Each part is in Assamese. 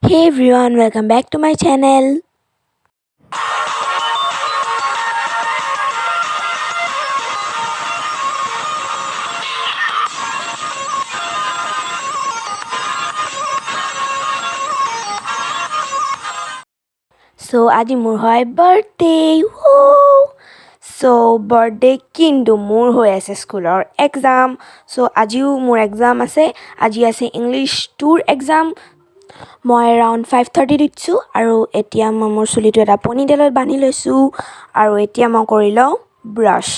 Hey everyone, welcome back to my channel. So আজি মোৰ হয় birthday. So birthday কিন্তু মোৰ হৈ আছে স্কুলৰ exam. So আজিও মোৰ exam আছে. আজি আছে English 2 exam. মই around 5:30 দিছোঁ আৰু এতিয়া মই মোৰ চুলিটো এটা পনিটেলত বান্ধি লৈছোঁ আৰু এতিয়া মই কৰি লওঁ brush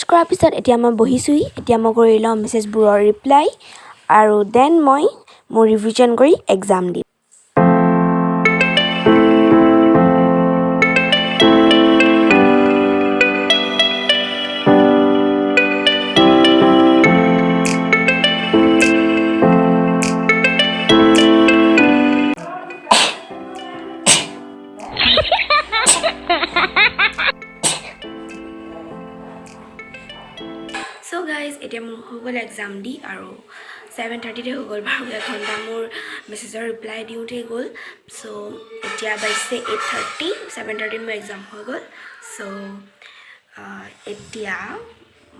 কৰাৰ পিছত এতিয়া মই বহিছোঁহি এতিয়া মই কৰি লওঁ মেছেজবোৰৰ ৰিপ্লাই আৰু দেন মই মোৰ ৰিভিজন কৰি এক্সাম দিম So guys, এতিয়া মোৰ হৈ গ'ল এক্সাম দি আৰু 7:30 হৈ গ'ল বাৰু এঘণ্টা মোৰ মেছেজৰ ৰিপ্লাই দিওঁতে গ'ল চ' এতিয়া বাজিছে 8:30 7:30 মোৰ এক্সাম হৈ গ'ল চ' এতিয়া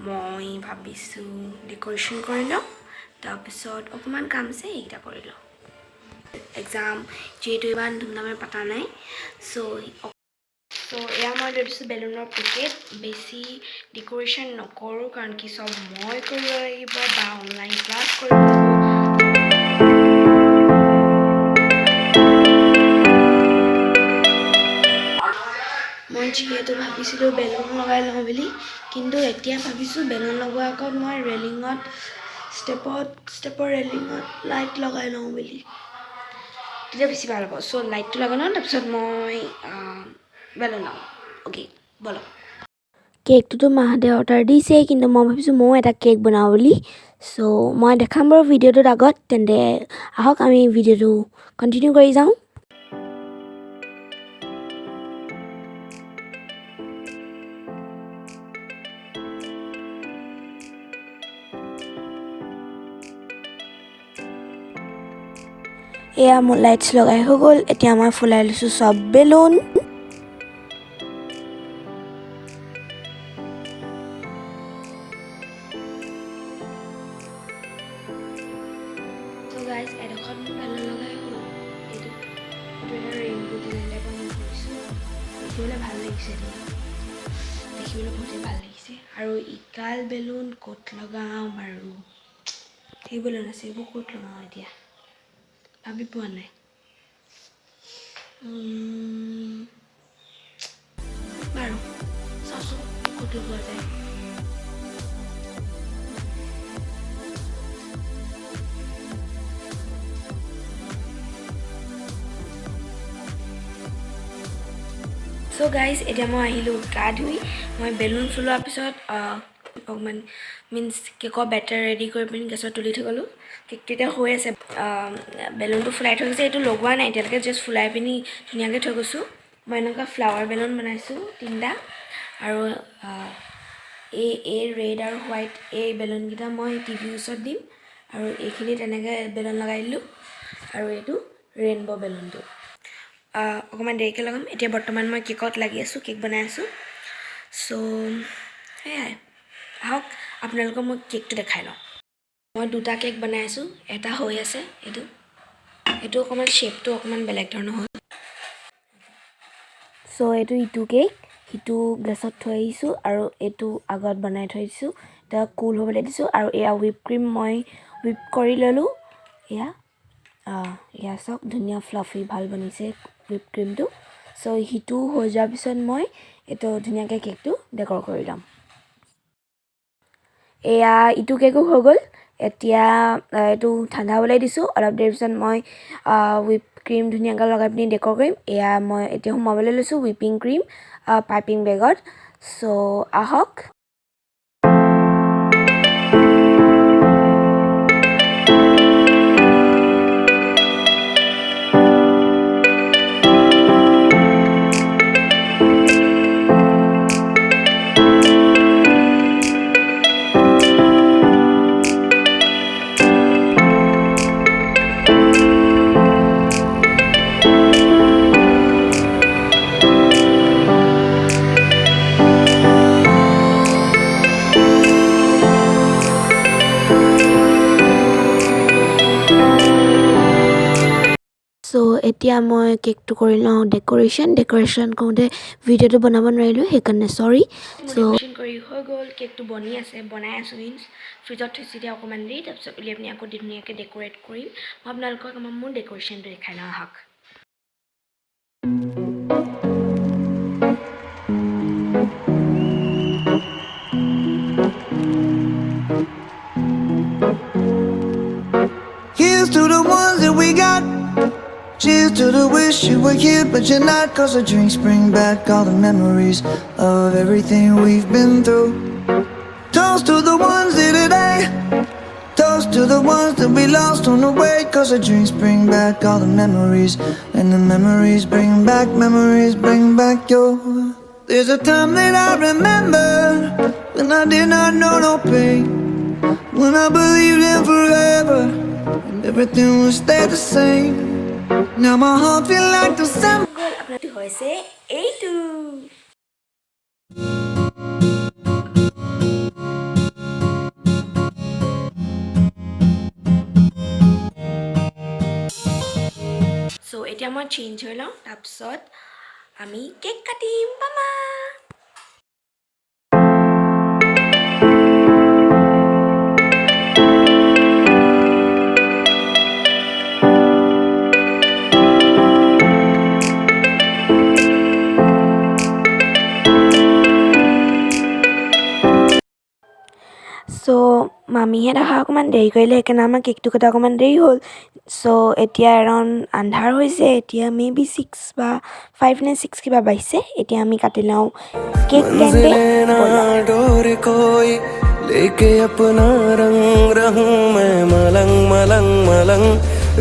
মই ভাবিছোঁ ডেক'ৰেশ্যন কৰি লওঁ তাৰপিছত অকণমান কাম আছে এইকেইটা কৰি লওঁ এক্সাম যিহেতু ইমান ধুমধামে পতা নাই চ' এয়া মই লৈ দিছোঁ বেলুনৰ পেকেট বেছি ডেক'ৰেশ্যন নকৰোঁ কাৰণ কি চব মই কৰিব লাগিব বা অনলাইন ক্লাছ কৰিব লাগিব মই যিহেতু ভাবিছিলোঁ বেলুন লগাই লওঁ বুলি কিন্তু এতিয়া ভাবিছোঁ বেলুন লগোৱাৰ আগত মই ৰেলিঙত ষ্টেপৰ ৰেলিঙত লাইট লগাই লওঁ বুলি তেতিয়া বেছি ভাল হ'ব চ' লাইটটো লগাই লওঁ তাৰপিছত মই বেলুন লগাওঁ অ'কে ব'লক কেকটোতো মাহঁতে অৰ্ডাৰ দিছে কিন্তু মই ভাবিছোঁ ময়ো এটা কেক বনাওঁ বুলি চ' মই দেখাম বাৰু ভিডিঅ'টোত আগত তেন্তে আহক আমি ভিডিঅ'টো কণ্টিনিউ কৰি যাওঁ এয়া মোৰ লাইটছ লগাই হৈ গ'ল এতিয়া মই ফুলাই লৈছোঁ চব বেলুন গাইজ এডোখৰত মোৰ বেলুন লগাই হ'ল এইটো এটা ৰেইনবো ডিজাইন টাইপৰ মই কৰিছোঁ দেখিবলৈ ভাল লাগিছে দেখিবলৈ বহুতেই ভাল লাগিছে আৰু ইকাল বেলুন ক'ত লগাওঁ বাৰু সেই বেলুন আছে এইবোৰ ক'ত লগাওঁ এতিয়া ভাবি পোৱা নাই বাৰু চাওঁচোন ক'ত লগোৱা যায় চ' গাইজ এতিয়া মই আহিলোঁ গা ধুই মই বেলুন ফুলোৱাৰ পিছত অকণমান মিনছ কেকৰ বেটাৰ ৰেডি কৰি পিনি গেছত তুলি থৈ গ'লোঁ কেকটো এতিয়া হৈ আছে বেলুনটো ফুলাই থৈ গৈছে এইটো লগোৱা নাই এতিয়ালৈকে জাষ্ট ফুলাই পিনি ধুনীয়াকৈ থৈ গৈছোঁ মই এনেকুৱা ফ্লাৱাৰ বেলুন বনাইছোঁ 3টা আৰু এই ৰেড আৰু হোৱাইট এই বেলুনকেইটা মই টিভিৰ ওচৰত দিম আৰু এইখিনি তেনেকৈ বেলুন লগাই দিলোঁ আৰু এইটো ৰেইনব' বেলুনটো অকণমান দেৰিকৈ লগাম এতিয়া বৰ্তমান মই কেকত লাগি আছোঁ কেক বনাই আছোঁ চ' সেয়াই আহক আপোনালোকক মই কেকটো দেখাই লওঁ মই 2টা কেক বনাই আছোঁ এটা হৈ আছে এইটো অকণমান শ্বেপটো অকণমান বেলেগ ধৰণৰ হ'ল চ' এইটো ইটো কেক সিটো গেছত থৈ আহিছোঁ আৰু এইটো আগত বনাই থৈ দিছোঁ এতিয়া কুল হ'বলৈ দিছোঁ আৰু এয়া হুইপ ক্ৰীম মই হুইপ কৰি ল'লোঁ এয়া চাওক ধুনীয়া ফ্লাফি ভাল বনিছে হুইপ ক্ৰীমটো চ' সিটো হৈ যোৱাৰ পিছত মই এইটো ধুনীয়াকৈ কেকটো ডেকৰ কৰি ল'ম এয়া ইটো কেকো হৈ গ'ল এতিয়া এইটো ঠাণ্ডা হ'বলৈ দিছোঁ অলপ দেৰি পিছত মই হুইপ ক্ৰীম ধুনীয়াকৈ লগাই পিনি ডেকৰ কৰিম এয়া মই এতিয়া সোমাবলৈ লৈছোঁ হুইপিং ক্ৰীম পাইপিং বেগত চ' আহক সো এতিয়া মই কেকটো কৰি লওঁ ডেকোৰেশ্যন কৰোঁতে ভিডিঅ'টো বনাব নোৱাৰিলোঁ সেইকাৰণে সৰি সো ডেকোৰেশ্যন কৰি হৈ গ'ল কেকটো বনাই আছোঁ মিন্স ফ্ৰিজত থৈছোঁ এতিয়া অকণমান দেৰি তাৰপিছত উলিয়াই পিনি আকৌ ধুনীয়াকৈ ডেকোৰেট কৰিম মই আপোনালোকক মোৰ ডেকোৰেশ্যনটো দেখাই লওঁ আহক Here's to the ones that we got. Cheers to the wish you were here but you're not. Cause the drinks bring back all the memories of everything we've been through. Toast to the ones here today. Toast to the ones that we lost on the way. Cause the drinks bring back all the memories. And the memories bring back your. There's a time that I remember when I did not know no pain. When I believed in forever and everything would stay the same. Now my heart feel like the same. আপোনাৰটো হৈছে এইটো সো এতিয়া মই চেঞ্জ হৈ লওঁ তাৰপিছত আমি কেক কাটিম মামা সো মামীহঁত অহা অকণমান দেৰি কৰিলে সেইকাৰণে আমাৰ কেকটো কটা অকণমান দেৰি হ'ল সো এতিয়া এৰাউণ্ড আন্ধাৰ হৈছে এতিয়া মেবি 6 বা 5 নে 6 কিবা বাজিছে এতিয়া আমি কাটি লওঁ কেক তেন্তে लेके अपना रंग रहूं मैं मलंग मलंग मलंग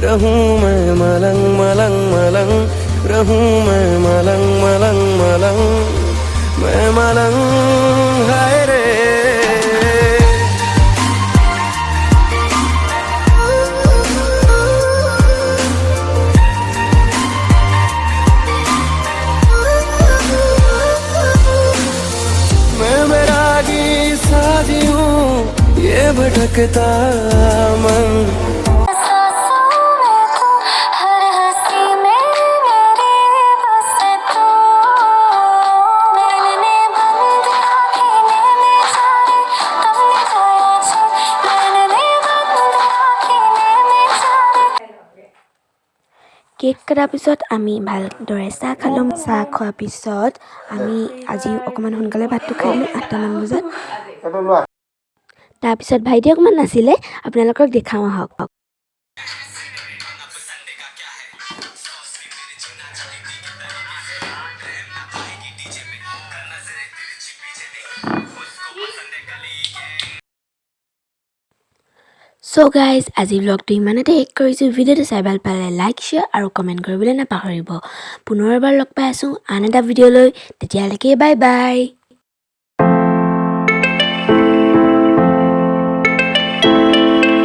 रहूं मैं मलंग मलंग मलंग रहूं मैं मलंग मलंग मलंग मैं मलंग हाय रे ये भटकता मन हर हंसी में मेरे बस तू मैंने बंद आँखें में सारे तुमने जाया छे मैंने बंद आँखें में सारे কেক কটাৰ পিছত আমি ভালদৰে চাহ খালোঁ চাহ খোৱাৰ পিছত আমি আজি অকণমান সোনকালে ভাতটো খাই দিলোঁ 8টামান বজাত তাৰপিছত ভাইটি অকণমান নাছিলে আপোনালোকক দেখাওঁ আহক সো গাইজ আজি ব্লগটো ইমানতে শেষ কৰিছোঁ ভিডিঅ'টো চাই ভাল পালে লাইক শ্বেয়াৰ আৰু কমেণ্ট কৰিবলৈ নাপাহৰিব পুনৰ এবাৰ লগ পাই আছোঁ আন এটা ভিডিঅ'লৈ তেতিয়ালৈকে বাই বাই